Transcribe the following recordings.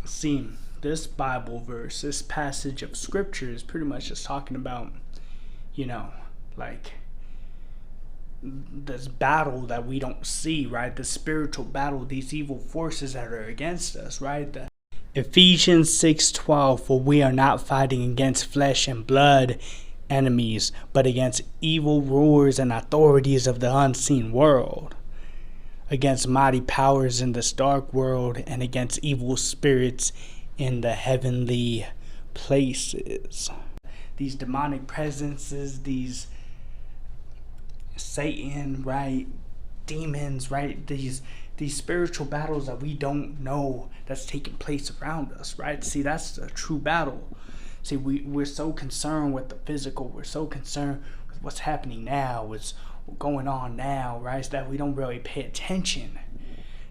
See, this Bible verse, this passage of scripture is pretty much just talking about, you know, like this battle that we don't see, right? The spiritual battle, these evil forces that are against us, right? Ephesians 6:12, for we are not fighting against flesh and blood enemies, but against evil rulers and authorities of the unseen world, against mighty powers in this dark world, and against evil spirits in the heavenly places. These demonic presences, these Satan, right? Demons, right? These spiritual battles that we don't know that's taking place around us, right? See, that's the true battle. See, we're so concerned with the physical. We're so concerned with what's happening now, what's going on now, right? So that we don't really pay attention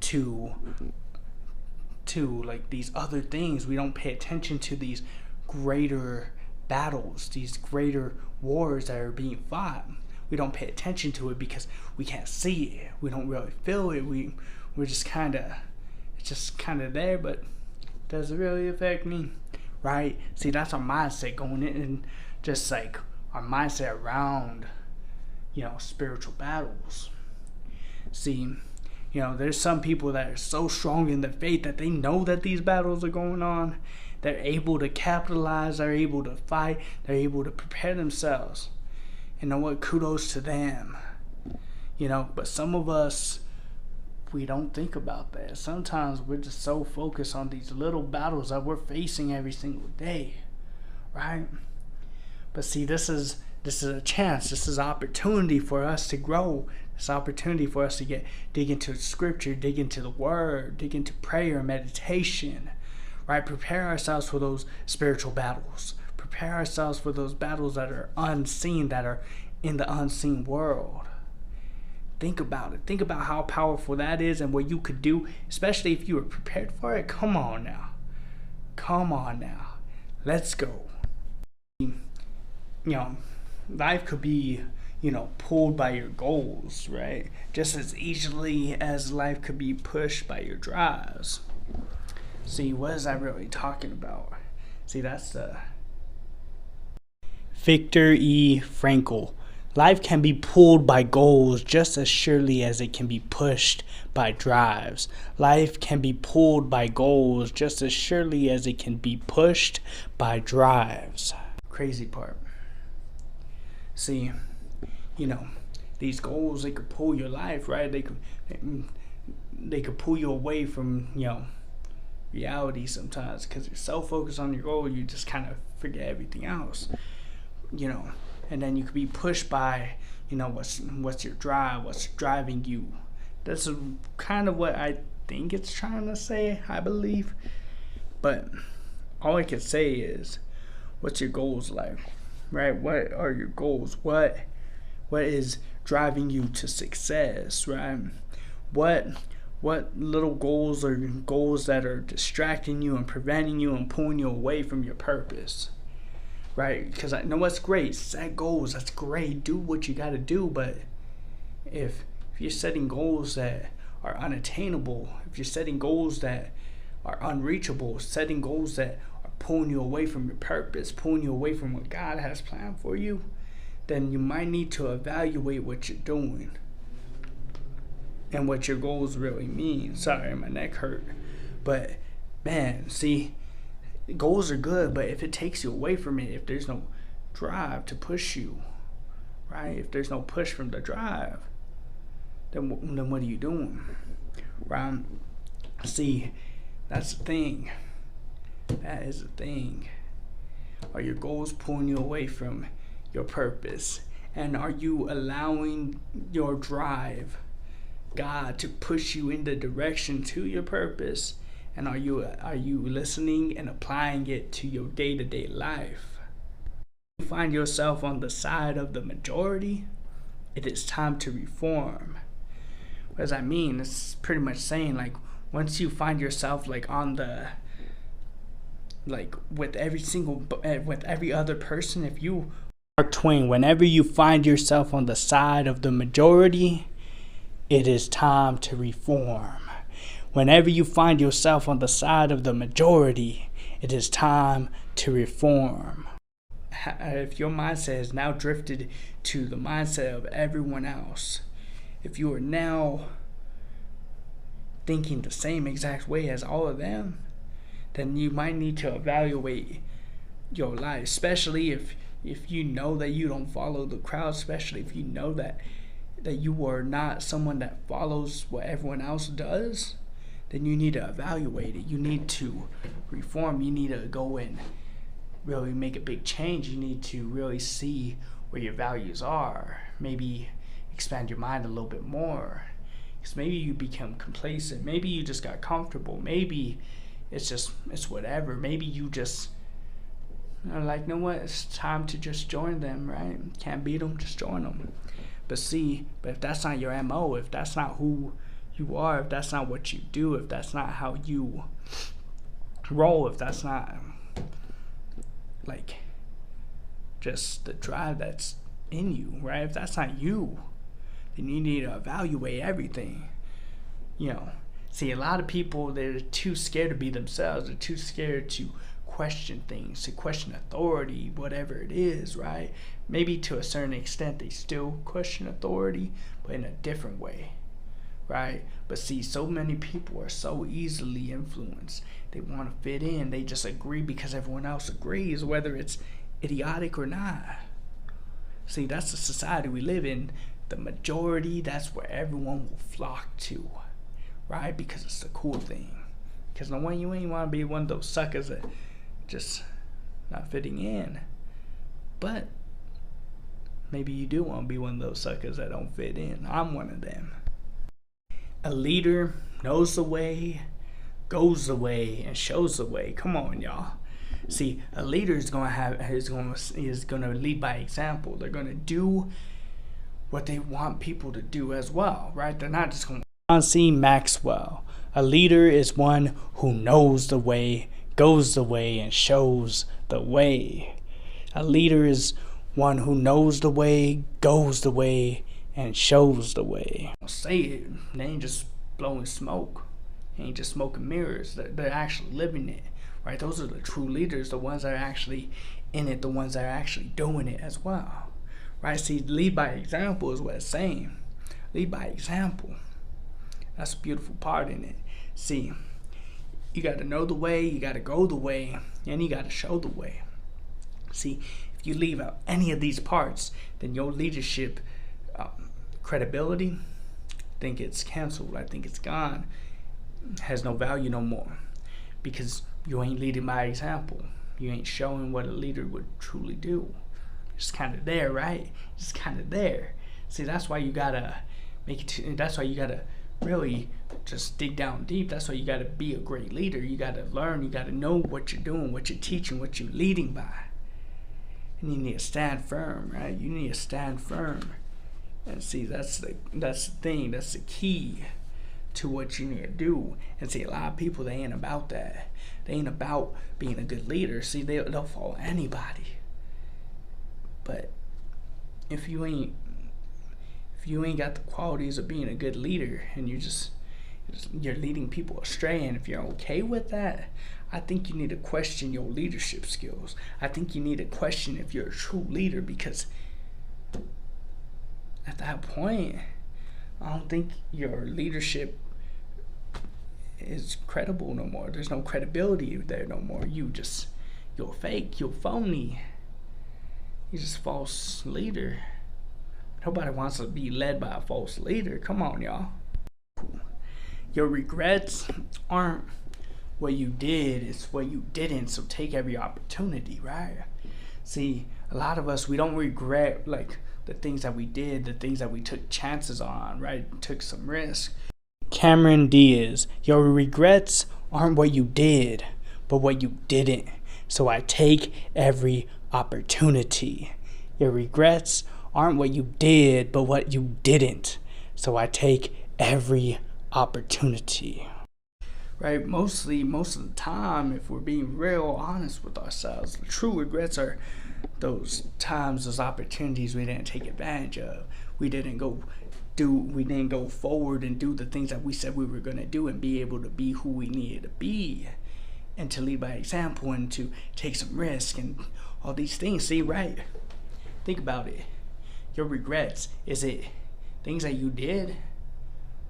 to like these other things. We don't pay attention to these greater battles, these greater wars that are being fought. We don't pay attention to it because we can't see it. We don't really feel it. We're just kind of, it's just kind of there, but does it really affect me, right? See, that's our mindset going in, and just like our mindset around, spiritual battles. See, there's some people that are so strong in their faith that they know that these battles are going on. They're able to capitalize. They're able to fight. They're able to prepare themselves. You know what? Kudos to them. But some of us, we don't think about that. Sometimes we're just so focused on these little battles that we're facing every single day, right? But see, this is a chance. This is an opportunity for us to grow. It's an opportunity for us to dig into scripture, dig into the word, dig into prayer, meditation, right? Prepare ourselves for those spiritual battles. Prepare ourselves for those battles that are unseen, that are in the unseen world. Think about it. Think about how powerful that is and what you could do, especially if you were prepared for it. Come on now. Let's go. Life could be, pulled by your goals, right? Just as easily as life could be pushed by your drives. See, what is that really talking about? See, that's the Viktor E. Frankl. Life can be pulled by goals just as surely as it can be pushed by drives. Life can be pulled by goals just as surely as it can be pushed by drives. Crazy part. See, these goals, they could pull your life, right? They could pull you away from, reality sometimes, because you're so focused on your goal, you just kind of forget everything else. And then you could be pushed by, what's your drive, what's driving you. That's kind of what I think it's trying to say, I believe. But all I can say is, what's your goals like, right? What are your goals? What is driving you to success, right? What little goals are goals that are distracting you and preventing you and pulling you away from your purpose? Right? Because I know what's great. Set goals. That's great. Do what you got to do. But if you're setting goals that are unattainable, if you're setting goals that are unreachable, setting goals that are pulling you away from your purpose, pulling you away from what God has planned for you, then you might need to evaluate what you're doing and what your goals really mean. Sorry, my neck hurt. But man, see, goals are good, but if it takes you away from it, if there's no drive to push you, right? If there's no push from the drive, then what are you doing, right? See, that's the thing. That is the thing. Are your goals pulling you away from your purpose? And are you allowing your drive, God, to push you in the direction to your purpose? And are you listening and applying it to your day-to-day life? If you find yourself on the side of the majority, it is time to reform. What does that mean? It's pretty much saying, like, once you find yourself like on the, like, with every other person, if you Mark Twain, whenever you find yourself on the side of the majority, it is time to reform. Whenever you find yourself on the side of the majority, it is time to reform. If your mindset has now drifted to the mindset of everyone else, if you are now thinking the same exact way as all of them, then you might need to evaluate your life, especially if you know that you don't follow the crowd, especially if you know that you are not someone that follows what everyone else does, then you need to evaluate it. You need to reform. You need to go and really make a big change. You need to really see where your values are. Maybe expand your mind a little bit more. Because maybe you become complacent. Maybe you just got comfortable. Maybe it's whatever. Maybe you just are like, you know what? It's time to just join them, right? Can't beat them, just join them. But if that's not your MO, if that's not who you are, if that's not what you do, if that's not how you roll, if that's not like just the drive that's in you, right? If that's not you, then you need to evaluate everything. See, a lot of people, they're too scared to be themselves. They're too scared to question things, to question authority, whatever it is, right? Maybe to a certain extent they still question authority, but in a different way, right? But see, so many people are so easily influenced. They want to fit in. They just agree because everyone else agrees, whether it's idiotic or not. See, that's the society we live in. The majority, that's where everyone will flock to, right? Because it's the cool thing. Because no one, you ain't want to be one of those suckers that just not fitting in. But maybe you do want to be one of those suckers that don't fit in. I'm one of them. A leader knows the way, goes the way, and shows the way. Come on, y'all. See, a leader is gonna lead by example. They're gonna do what they want people to do as well, right? They're not just going to. John C. Maxwell. A leader is one who knows the way, goes the way, and shows the way. A leader is one who knows the way, goes the way, and shows the way. I'll say it. They ain't just blowing smoke. They ain't just smoking mirrors. They're actually living it, right? Those are the true leaders, the ones that are actually in it, the ones that are actually doing it as well. Right? See, lead by example is what it's saying. Lead by example. That's a beautiful part in it. See, you got to know the way, you got to go the way, and you got to show the way. See, if you leave out any of these parts, then your leadership credibility, I think it's canceled. I think it's gone. Has no value no more. Because you ain't leading by example. You ain't showing what a leader would truly do. Just kind of there, right? Just kind of there. See, that's why you gotta that's why you gotta really just dig down deep. That's why you gotta be a great leader. You gotta learn. You gotta know what you're doing, what you're teaching, what you're leading by. And you need to stand firm, right? You need to stand firm. And see, that's the thing. That's the key to what you need to do. And see, a lot of people, they ain't about that. They ain't about being a good leader. See, they'll follow anybody. But if you ain't got the qualities of being a good leader, and you're leading people astray, and if you're okay with that, I think you need to question your leadership skills. I think you need to question if you're a true leader, because at that point, I don't think your leadership is credible no more. There's no credibility there no more. You're fake, you're phony. You're just a false leader. Nobody wants to be led by a false leader. Come on, y'all. Your regrets aren't what you did, it's what you didn't. So take every opportunity, right? See, a lot of us, we don't regret like the things that we did, the things that we took chances on, right? Took some risk. Cameron Diaz. Your regrets aren't what you did, but what you didn't. So I take every opportunity. Your regrets aren't what you did, but what you didn't. So I take every opportunity. Right? Most of the time, if we're being real honest with ourselves, the true regrets are those times, those opportunities we didn't take advantage of. We didn't go we didn't go forward and do the things that we said we were going to do and be able to be who we needed to be and to lead by example and to take some risk and all these things. See, right? Think about it. Your regrets, is it things that you did,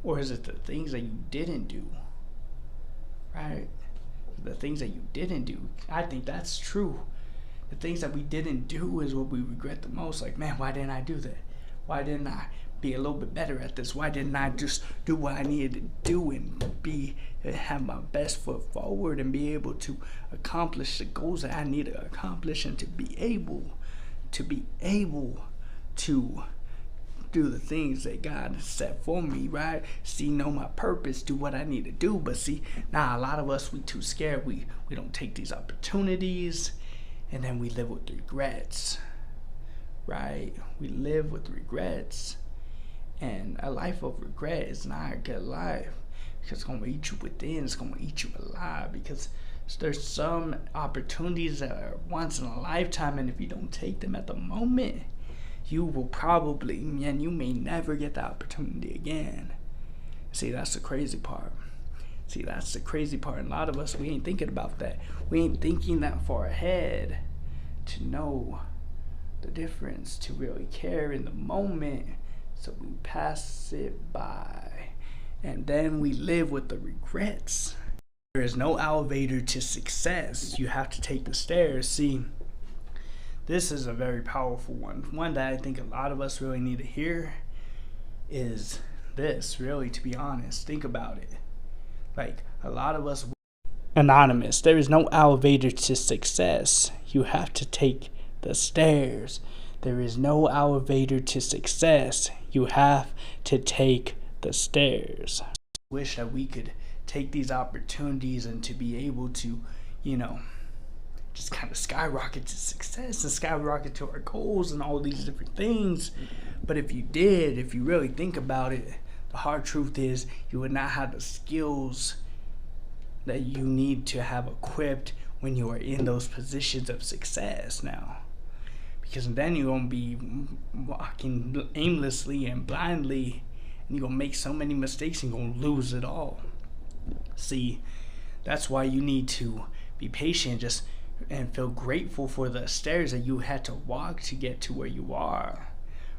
or is it the things that you didn't do? Right? The things that you didn't do. I think that's true. The things that we didn't do is what we regret the most. Like, man, why didn't I do that? Why didn't I be a little bit better at this? Why didn't I just do what I needed to do and have my best foot forward and be able to accomplish the goals that I need to accomplish, and to be able to do the things that God has set for me, right? See, know my purpose, do what I need to do. But see, now a lot of us, we too scared. We don't take these opportunities, and then we live with regrets, right? We live with regrets. And a life of regret is not a good life, because it's going to eat you within. It's going to eat you alive, because there's some opportunities that are once in a lifetime, and if you don't take them at the moment, you will probably, and you may never get the opportunity again. See, that's the crazy part. And a lot of us, we ain't thinking about that. We ain't thinking that far ahead to know the difference, to really care in the moment. So we pass it by, and then we live with the regrets. There is no elevator to success. You have to take the stairs. See, this is a very powerful one. One that I think a lot of us really need to hear is this, really, to be honest. Think about it. Like, a lot of us... Anonymous. There is no elevator to success. You have to take the stairs. There is no elevator to success. You have to take the stairs. Wish that we could take these opportunities and to be able to, just kind of skyrocket to success and skyrocket to our goals and all these different things. But if you really think about it, the hard truth is you would not have the skills that you need to have equipped when you are in those positions of success now. Because then you're going to be walking aimlessly and blindly, and you're going to make so many mistakes and you're going to lose it all. See, that's why you need to be patient and feel grateful for the stairs that you had to walk to get to where you are.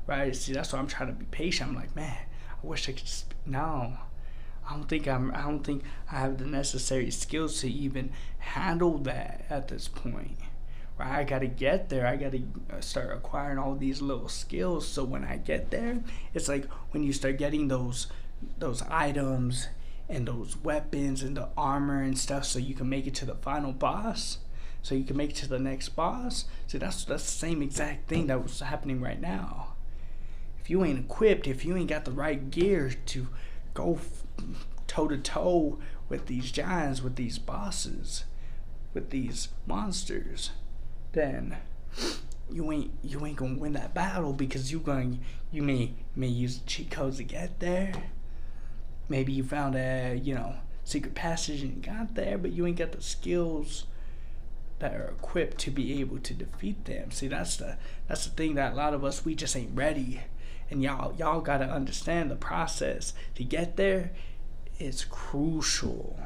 Right? See, that's why I'm trying to be patient. I'm like, man, I wish I could just... No. I don't think I have the necessary skills to even handle that at this point. Right? I gotta get there. I gotta start acquiring all these little skills, so when I get there, it's like when you start getting those items and those weapons and the armor and stuff, so you can make it to the final boss, so you can make it to the next boss. See, that's the same exact thing that was happening right now. If you ain't equipped, if you ain't got the right gear to go toe to toe with these giants, with these bosses, with these monsters, then you ain't gonna win that battle, because you may use cheat codes to get there. Maybe you found a secret passage and you got there, but you ain't got the skills that are equipped to be able to defeat them. See, that's the thing, that a lot of us, we just ain't ready. And y'all gotta understand the process to get there is crucial.